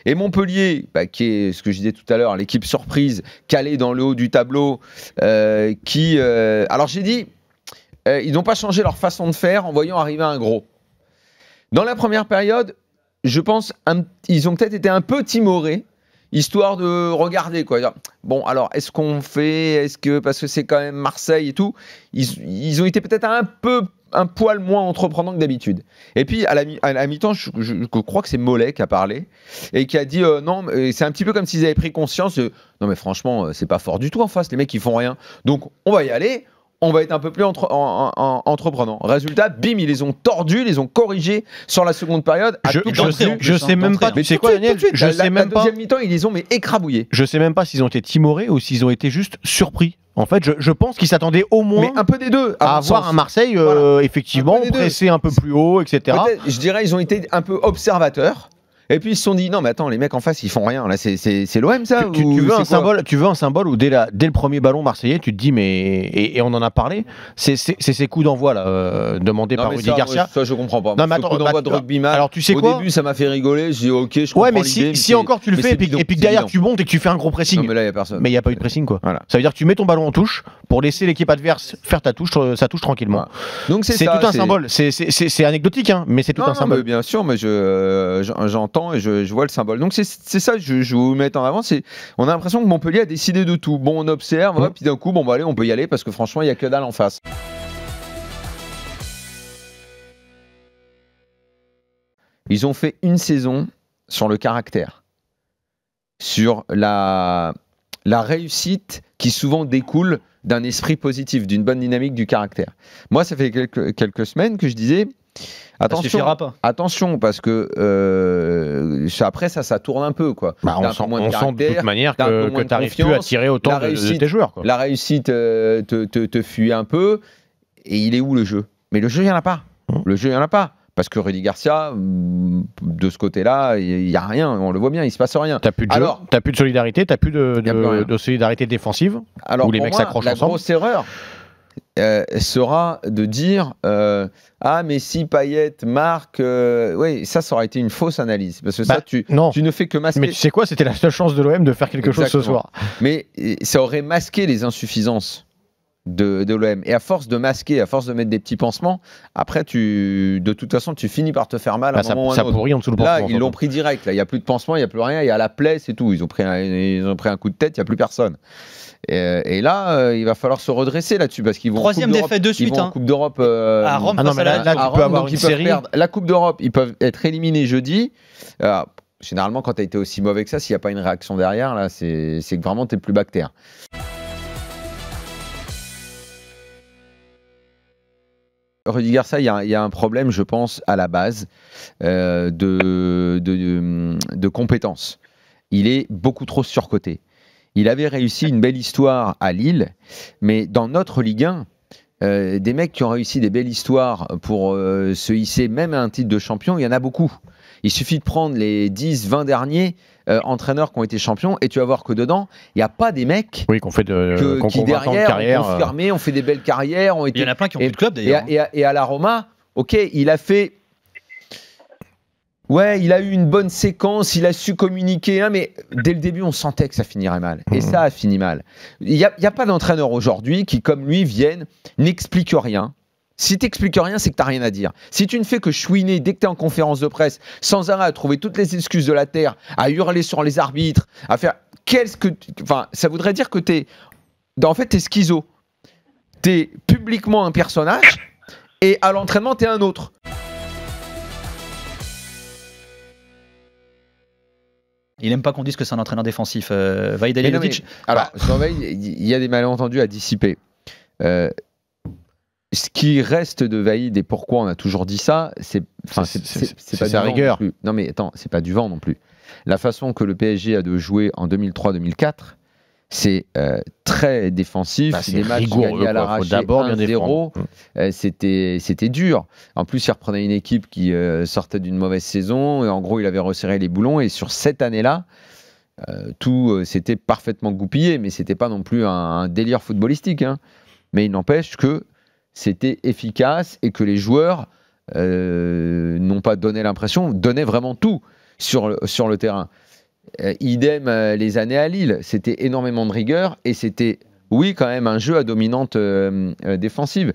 Et Montpellier, qui est ce que je disais tout à l'heure, l'équipe surprise, calée dans le haut du tableau, alors j'ai dit, ils n'ont pas changé leur façon de faire en voyant arriver un gros. Dans la première période, je pense ils ont peut-être été un peu timorés, histoire de regarder quoi. Bon, alors est-ce qu'on fait, parce que c'est quand même Marseille et tout, ils ont été peut-être un poil moins entreprenants que d'habitude. Et puis à la mi-temps, je crois que c'est Mollet qui a parlé et qui a dit non, c'est un petit peu comme s'ils avaient pris conscience. Non mais franchement, c'est pas fort du tout en face, les mecs ils font rien. Donc on va y aller. On va être un peu plus entreprenant. Résultat, bim, ils les ont tordus, ils les ont corrigés sur la seconde période. Je sais même pas. Mais c'est quoi, Daniel ? Je sais même pas. La deuxième mi-temps, ils les ont écrabouillés. Je sais même pas s'ils ont été timorés ou s'ils ont été juste surpris. En fait, je pense qu'ils s'attendaient au moins un peu des deux, à avoir un Marseille effectivement pressé un peu plus haut, etc. Je dirais ils ont été un peu observateurs. Et puis ils se sont dit non mais attends, les mecs en face ils font rien là, c'est l'OM ça. Tu veux un symbole où dès le premier ballon marseillais tu te dis mais et on en a parlé, c'est ces coups d'envoi là demandés par Rudy Garcia. Ça je comprends pas. Non mais attends, de rugbyman. Alors tu sais au début ça m'a fait rigoler, j'ai dit ok je comprends. Ouais mais si encore tu le fais et puis que derrière tu montes et que tu fais un gros pressing. Non mais là il y a personne. Mais il y a pas eu de pressing quoi. Voilà. Ça veut dire que tu mets ton ballon en touche pour laisser l'équipe adverse faire sa touche tranquillement. Voilà. Donc c'est tout un symbole. C'est anecdotique hein, mais c'est tout un symbole. Bien sûr, mais j'entends et je vois le symbole. Donc c'est ça je vais vous mettre en avant, on a l'impression que Montpellier a décidé de tout. Bon, on observe, puis d'un coup, bon, allez, on peut y aller parce que franchement, il n'y a que dalle en face. Ils ont fait une saison sur le caractère, sur la réussite qui souvent découle d'un esprit positif, d'une bonne dynamique du caractère. Moi, ça fait quelques semaines que je disais attention, parce que après ça tourne un peu quoi. On sent de toute manière que tu n'arrives plus à tirer autant de tes joueurs. Quoi. La réussite te fuit un peu. Et il est où le jeu ? Mais le jeu, il n'y en a pas. Le jeu, il n'y en a pas. Parce que Rudy Garcia, de ce côté-là, il n'y a rien. On le voit bien, il ne se passe rien. Tu n'as plus de jeu, tu n'as plus de solidarité, tu n'as plus de solidarité défensive. Alors, où les mecs s'accrochent ensemble. La grosse erreur sera de dire mais si Payet marque, oui, ça aurait été une fausse analyse parce que ça tu ne fais que masquer. Mais tu sais quoi, c'était la seule chance de l'OM de faire quelque chose ce soir. Mais ça aurait masqué les insuffisances de l'OM et à force de masquer, à force de mettre des petits pansements, après de toute façon tu finis par te faire mal à un moment ou à un autre. Pourrit en dessous le pansement. Là ils l'ont pris direct, là il n'y a plus de pansement, il n'y a plus rien, il y a la plaie, c'est tout. Ils ont pris un coup de tête, il n'y a plus personne. Et là, il va falloir se redresser là-dessus parce qu'ils vont troisième défaite de suite. Ils vont en Coupe d'Europe à Rome. Là, tu peux avoir une série. La Coupe d'Europe, ils peuvent être éliminés jeudi. Généralement, quand tu as été aussi mauvais que ça, s'il n'y a pas une réaction derrière, là, c'est que vraiment tu es plus bactère. Rudy Garcia, il y a un problème, je pense, à la base de compétences. Il est beaucoup trop surcoté. Il avait réussi une belle histoire à Lille, mais dans notre Ligue 1, des mecs qui ont réussi des belles histoires pour se hisser même à un titre de champion, il y en a beaucoup. Il suffit de prendre les 10-20 derniers entraîneurs qui ont été champions et tu vas voir que dedans, il n'y a pas des mecs qui derrière ont confirmé, ont fait des belles carrières. Il y en a plein qui ont plus de club d'ailleurs. Et à la Roma, ok, il a fait... Ouais, il a eu une bonne séquence, il a su communiquer, mais dès le début, on sentait que ça finirait mal. Et ça a fini mal. Il n'y a pas d'entraîneur aujourd'hui qui, comme lui, vienne, n'explique rien. Si tu n'expliques rien, c'est que tu n'as rien à dire. Si tu ne fais que chouiner dès que tu es en conférence de presse, sans arrêt à trouver toutes les excuses de la terre, à hurler sur les arbitres, à faire... ça voudrait dire que tu es... En fait, tu es schizo. Tu es publiquement un personnage et à l'entraînement, tu es un autre. Il n'aime pas qu'on dise que c'est un entraîneur défensif. Vahid Halilhodžić. Alors, il y a des malentendus à dissiper. Ce qui reste de Vahid et pourquoi on a toujours dit ça, c'est pas sa rigueur. Non mais attends, c'est pas du vent non plus. La façon que le PSG a de jouer en 2003-2004, c'est très défensif. C'est des matchs gagnés à l'arraché 1-0. C'était dur. En plus, il reprenait une équipe qui sortait d'une mauvaise saison. Et en gros, il avait resserré les boulons. Et sur cette année-là, tout s'était parfaitement goupillé. Mais c'était pas non plus un délire footballistique. Hein. Mais il n'empêche que c'était efficace et que les joueurs n'ont pas donné l'impression, donnaient vraiment tout sur le terrain. idem les années à Lille. C'était énormément de rigueur et c'était, oui, quand même un jeu à dominante défensive.